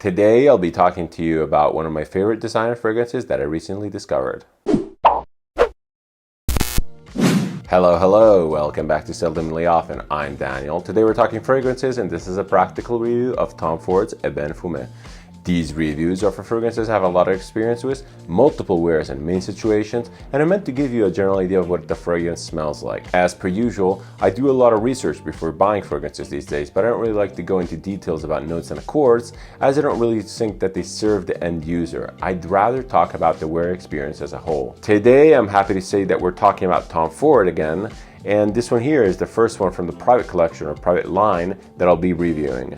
Today I'll be talking to you about one of my favorite designer fragrances that I recently discovered. Hello, welcome back to Seldomly Often. I'm Daniel. Today we're talking fragrances and this is a practical review of Tom Ford's Ébène Fumé. These reviews are for fragrances I have a lot of experience with, multiple wears and main situations, and are meant to give you a general idea of what the fragrance smells like. As per usual, I do a lot of research before buying fragrances these days, but I don't really like to go into details about notes and accords, as I don't really think that they serve the end user. I'd rather talk about the wear experience as a whole. Today, I'm happy to say that we're talking about Tom Ford again, and this one here is the first one from the private collection or private line that I'll be reviewing.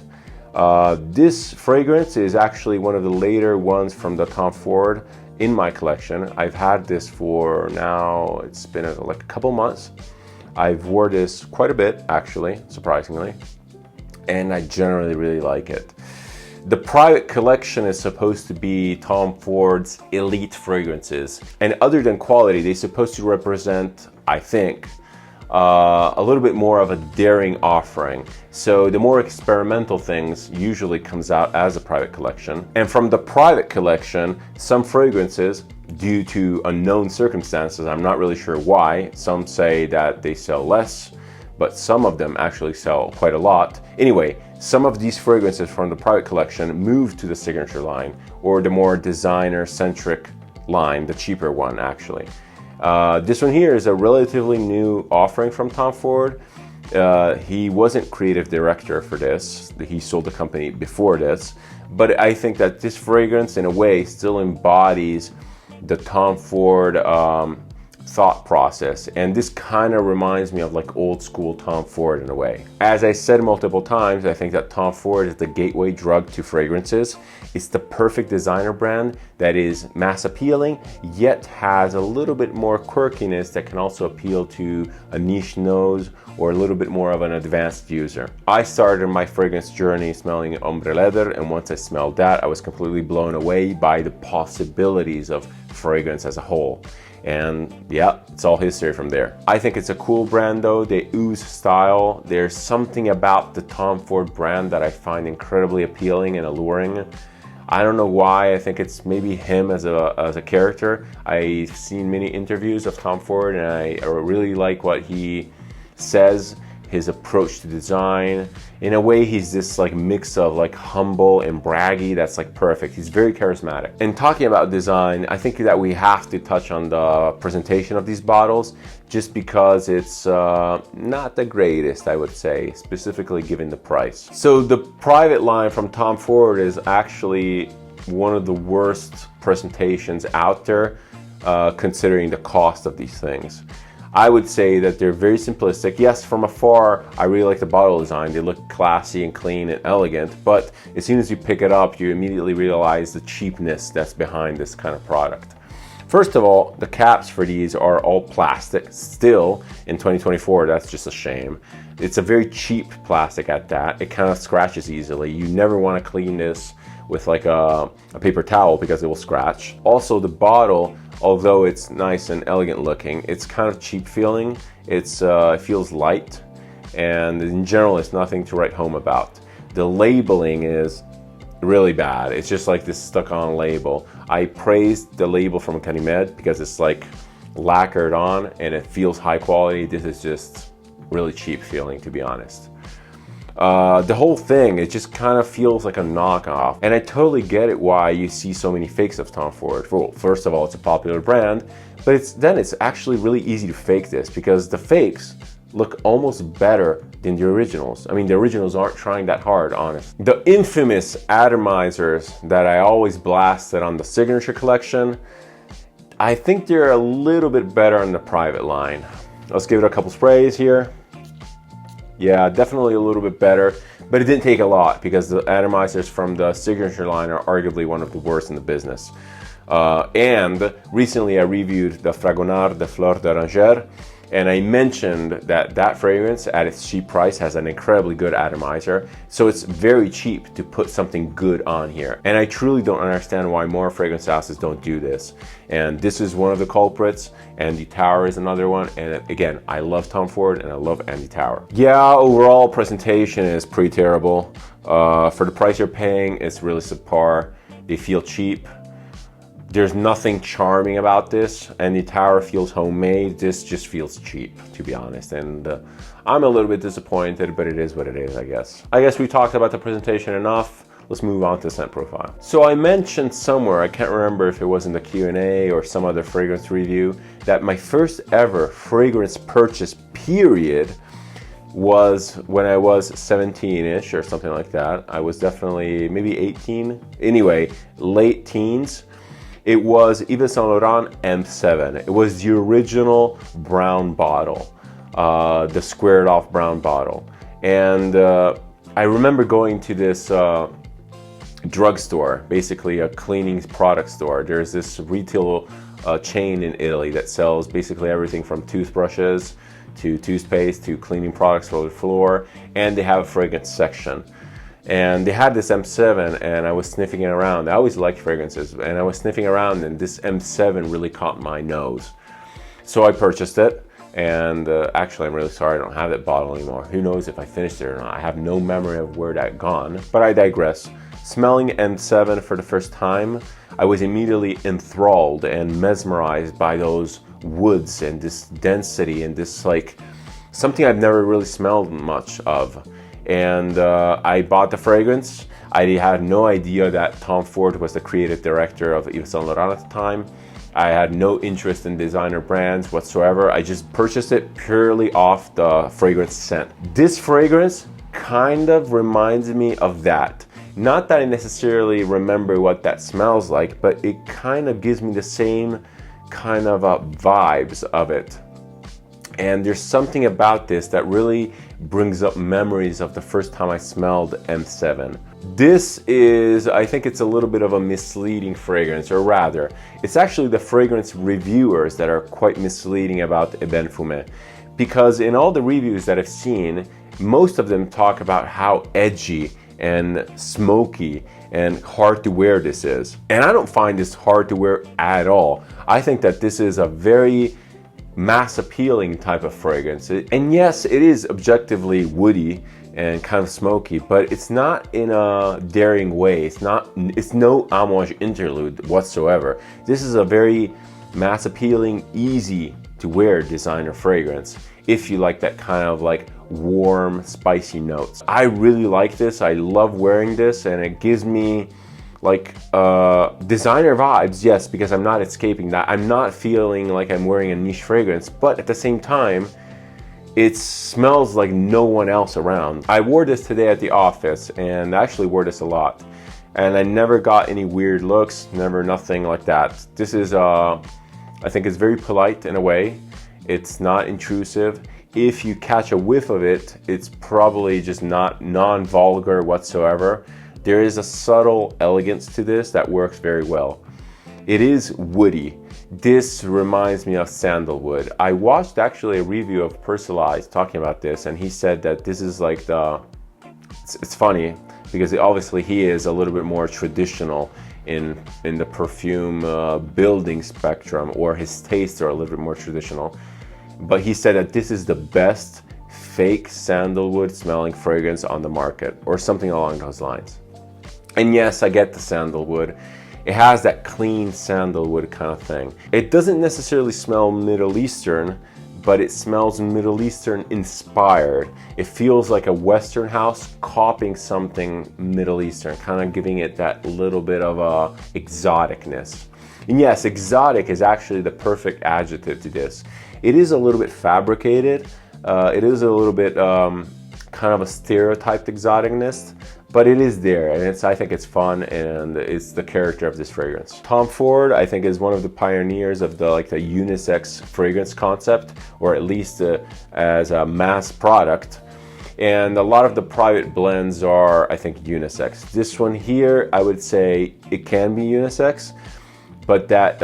This fragrance is actually one of the later ones from the Tom Ford in my collection. I've had this for now, it's been like a couple months. I've wore this quite a bit actually, surprisingly, and I generally really like it. The private collection is supposed to be Tom Ford's elite fragrances, and other than quality, they're supposed to represent, I think, a little bit more of a daring offering. So the more experimental things usually comes out as a private collection. And from the private collection, some fragrances, due to unknown circumstances, I'm not really sure why, some say that they sell less, but some of them actually sell quite a lot. Anyway, some of these fragrances from the private collection moved to the signature line, or the more designer-centric line, the cheaper one actually. This one here is a relatively new offering from Tom Ford. He wasn't creative director for this. He sold the company before this. But I think that this fragrance, in a way, still embodies the Tom Ford thought process. And this kind of reminds me of like old school Tom Ford in a way. As I said multiple times, I think that Tom Ford is the gateway drug to fragrances. It's the perfect designer brand that is mass appealing, yet has a little bit more quirkiness that can also appeal to a niche nose or a little bit more of an advanced user. I started my fragrance journey smelling ombre leather, and once I smelled that, I was completely blown away by the possibilities of fragrance as a whole. And yeah, it's all history from there. I think it's a cool brand though. They ooze style. There's something about the Tom Ford brand that I find incredibly appealing and alluring. I don't know why. I think it's maybe him as a character. I've seen many interviews of Tom Ford and I really like what he says, his approach to design. In a way, he's this like mix of like humble and braggy that's like perfect. He's very charismatic. And talking about design, I think that we have to touch on the presentation of these bottles just because it's not the greatest, I would say, specifically given the price. So the private line from Tom Ford is actually one of the worst presentations out there, considering the cost of these things. I would say that they're very simplistic. Yes, from afar, I really like the bottle design. They look classy and clean and elegant, but as soon as you pick it up, you immediately realize the cheapness that's behind this kind of product. First of all, the caps for these are all plastic. Still, in 2024, that's just a shame. It's a very cheap plastic at that. It kind of scratches easily. You never want to clean this with like a paper towel because it will scratch. Also, the bottle, although it's nice and elegant looking, it's kind of cheap feeling. It feels light, and in general, it's nothing to write home about. The labeling is really bad. It's just like this stuck-on label. I praised the label from Ganymede because it's like lacquered on and it feels high quality. This is just really cheap feeling, to be honest. The whole thing, it just kind of feels like a knockoff, and I totally get it why you see so many fakes of Tom Ford. Well, first of all, it's a popular brand, but it's actually really easy to fake this because the fakes look almost better than the originals. I mean, the originals aren't trying that hard, honest. The infamous atomizers that I always blasted on the signature collection, I think they're a little bit better on the private line. Let's give it a couple sprays here. Yeah, definitely a little bit better, but it didn't take a lot because the atomizers from the signature line are arguably one of the worst in the business. And recently I reviewed the Fragonard de Fleur d'Oranger, And I mentioned that that fragrance at its cheap price has an incredibly good atomizer, so it's very cheap to put something good on here. And I truly don't understand why more fragrance houses don't do this. And this is one of the culprits, Andy Tower is another one. And again, I love Tom Ford and I love Andy Tower. Yeah, overall presentation is pretty terrible. For the price you're paying, it's really subpar. They feel cheap. There's nothing charming about this, and the tower feels homemade. This just feels cheap, to be honest, and I'm a little bit disappointed, but it is what it is, I guess. I guess we talked about the presentation enough. Let's move on to scent profile. So I mentioned somewhere, I can't remember if it was in the Q&A or some other fragrance review, that my first ever fragrance purchase period was when I was 17-ish or something like that. I was definitely maybe 18. Anyway, late teens. It was Yves Saint Laurent M7. It was the original brown bottle, the squared off brown bottle. And I remember going to this drugstore, basically a cleaning product store. There's this retail chain in Italy that sells basically everything from toothbrushes to toothpaste to cleaning products for the floor, and they have a fragrance section. And they had this M7 and I was sniffing it around. I always liked fragrances, and I was sniffing around and this M7 really caught my nose. So I purchased it, and actually I'm really sorry I don't have that bottle anymore. Who knows if I finished it or not. I have no memory of where that gone, but I digress. Smelling M7 for the first time, I was immediately enthralled and mesmerized by those woods and this density and this like something I've never really smelled much of. And I bought the fragrance. I had no idea that Tom Ford was the creative director of Yves Saint Laurent at the time. I had no interest in designer brands whatsoever. I just purchased it purely off the fragrance scent. This fragrance kind of reminds me of that. Not that I necessarily remember what that smells like, but it kind of gives me the same kind of vibes of it. And there's something about this that really brings up memories of the first time I smelled M7. This is, I think it's a little bit of a misleading fragrance, or rather, it's actually the fragrance reviewers that are quite misleading about Ébène Fumé. Because in all the reviews that I've seen, most of them talk about how edgy and smoky and hard to wear this is. And I don't find this hard to wear at all. I think that this is a very mass appealing type of fragrance. And yes, it is objectively woody and kind of smoky, but it's not in a daring way. It's no homage interlude whatsoever. This is a very mass appealing, easy to wear designer fragrance if you like that kind of like warm, spicy notes. I really like this. I love wearing this, and it gives me like designer vibes, yes, because I'm not escaping that. I'm not feeling like I'm wearing a niche fragrance, but at the same time, it smells like no one else around. I wore this today at the office, and I actually wore this a lot. And I never got any weird looks, nothing like that. This is, I think it's very polite in a way. It's not intrusive. If you catch a whiff of it, it's probably just not non-vulgar whatsoever. There is a subtle elegance to this that works very well. It is woody. This reminds me of sandalwood. I watched actually a review of Personalized talking about this, and he said that this is like it's funny because obviously he is a little bit more traditional in the perfume building spectrum, or his tastes are a little bit more traditional. But he said that this is the best fake sandalwood smelling fragrance on the market, or something along those lines. And yes, I get the sandalwood. It has that clean sandalwood kind of thing. It doesn't necessarily smell Middle Eastern, but it smells Middle Eastern inspired. It feels like a Western house copying something Middle Eastern, kind of giving it that little bit of a exoticness. And yes, exotic is actually the perfect adjective to this. It is a little bit fabricated. It is a little bit kind of a stereotyped exoticness, but it is there, and I think it's fun, and it's the character of this fragrance. Tom Ford, I think, is one of the pioneers of the unisex fragrance concept, or at least as a mass product. And a lot of the private blends are, I think, unisex. This one here, I would say it can be unisex, but that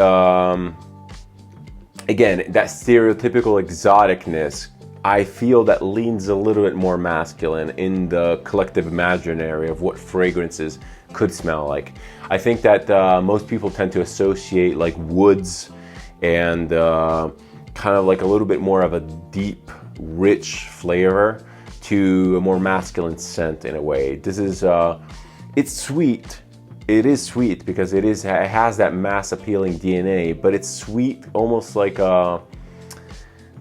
Again, that stereotypical exoticness, I feel that leans a little bit more masculine in the collective imaginary of what fragrances could smell like. I think that most people tend to associate like woods and kind of like a little bit more of a deep, rich flavor to a more masculine scent in a way. This is, it's sweet. It is sweet because it has that mass appealing DNA, but it's sweet almost like a,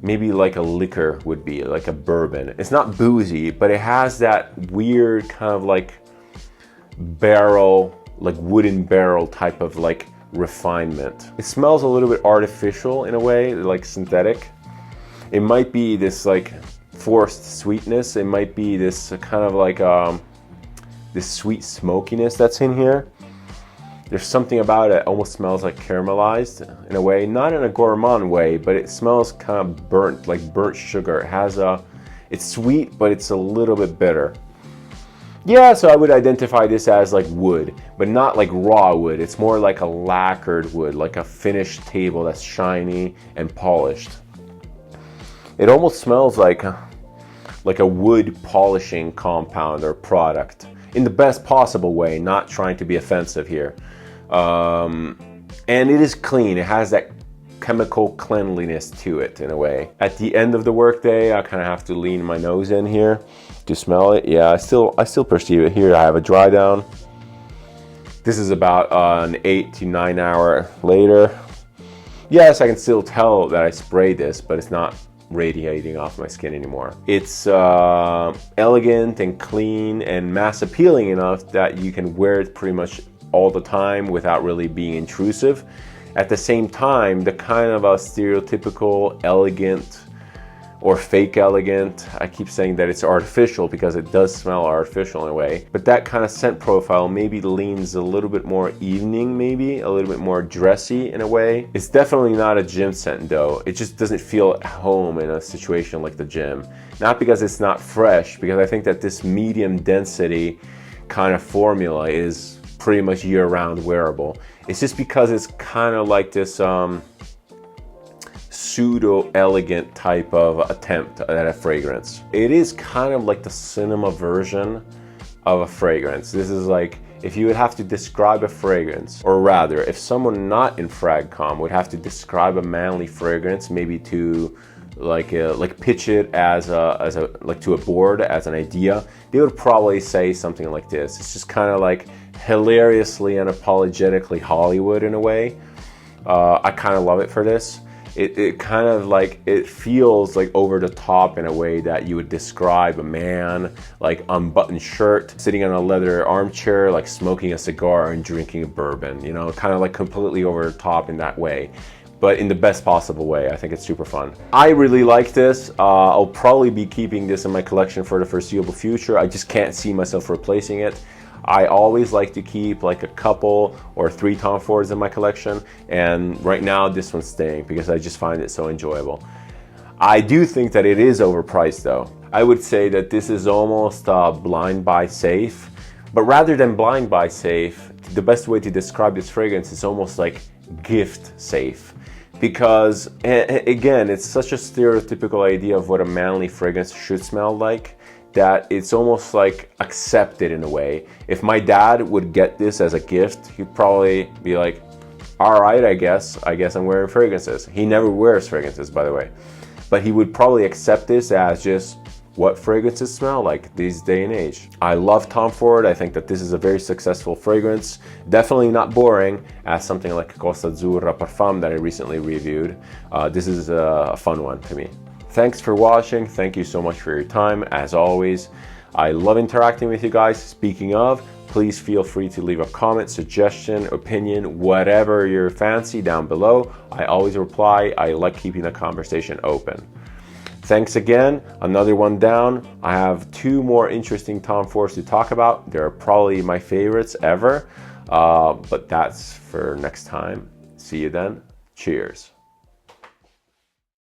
maybe like a liquor would be, like a bourbon. It's not boozy, but it has that weird kind of like barrel, like wooden barrel type of like refinement. It smells a little bit artificial in a way, like synthetic. It might be this like forced sweetness. It might be this kind of like this sweet smokiness that's in here. There's something about it, almost smells like caramelized in a way, not in a gourmand way, but it smells kind of burnt, like burnt sugar. It has it's sweet, but it's a little bit bitter. Yeah, so I would identify this as like wood, but not like raw wood. It's more like a lacquered wood, like a finished table that's shiny and polished. It almost smells like a wood polishing compound or product in the best possible way, not trying to be offensive here. And it is clean. It has that chemical cleanliness to it in a way. At the end of the workday, I kind of have to lean my nose in here to smell it. Yeah, I still perceive it here. I have a dry down. This is about an 8 to 9 hour later. Yes, I can still tell that I sprayed this, but it's not radiating off my skin anymore. It's elegant and clean and mass appealing enough that you can wear it pretty much all the time without really being intrusive. At the same time, the kind of a stereotypical elegant or fake elegant, I keep saying that it's artificial because it does smell artificial in a way, but that kind of scent profile maybe leans a little bit more evening, maybe a little bit more dressy in a way. It's definitely not a gym scent though. It just doesn't feel at home in a situation like the gym. Not because it's not fresh, because I think that this medium density kind of formula is pretty much year-round wearable. It's just because it's kind of like this pseudo-elegant type of attempt at a fragrance. It is kind of like the cinema version of a fragrance. This is like, if you would have to describe a fragrance, or rather, if someone not in FragCom would have to describe a manly fragrance, maybe to like pitch it as a like to a board as an idea, they would probably say something like this. It's just kind of like hilariously and unapologetically Hollywood in a way. I kind of love it for this. It kind of like, it feels like over the top in a way that you would describe a man like unbuttoned shirt, sitting on a leather armchair, like smoking a cigar and drinking a bourbon, you know, kind of like completely over the top in that way, but in the best possible way. I think it's super fun. I really like this. I'll probably be keeping this in my collection for the foreseeable future. I just can't see myself replacing it. I always like to keep like a couple or 3 Tom Fords in my collection, and right now this one's staying because I just find it so enjoyable. I do think that it is overpriced though. I would say that this is almost blind buy safe, but rather than blind buy safe, the best way to describe this fragrance is almost like gift safe. Because again, it's such a stereotypical idea of what a manly fragrance should smell like, that it's almost like accepted in a way. If my dad would get this as a gift, he'd probably be like, all right, I guess I'm wearing fragrances. He never wears fragrances, by the way. But he would probably accept this as just what fragrances smell like these day and age. I love Tom Ford. I think that this is a very successful fragrance. Definitely not boring as something like Costa Azzurra Parfum that I recently reviewed. This is a fun one to me. Thanks for watching. Thank you so much for your time. As always, I love interacting with you guys. Speaking of, please feel free to leave a comment, suggestion, opinion, whatever your fancy down below. I always reply. I like keeping the conversation open. Thanks again. Another one down. I have 2 more interesting Tom Fords to talk about. They're probably my favorites ever, but that's for next time. See you then. Cheers.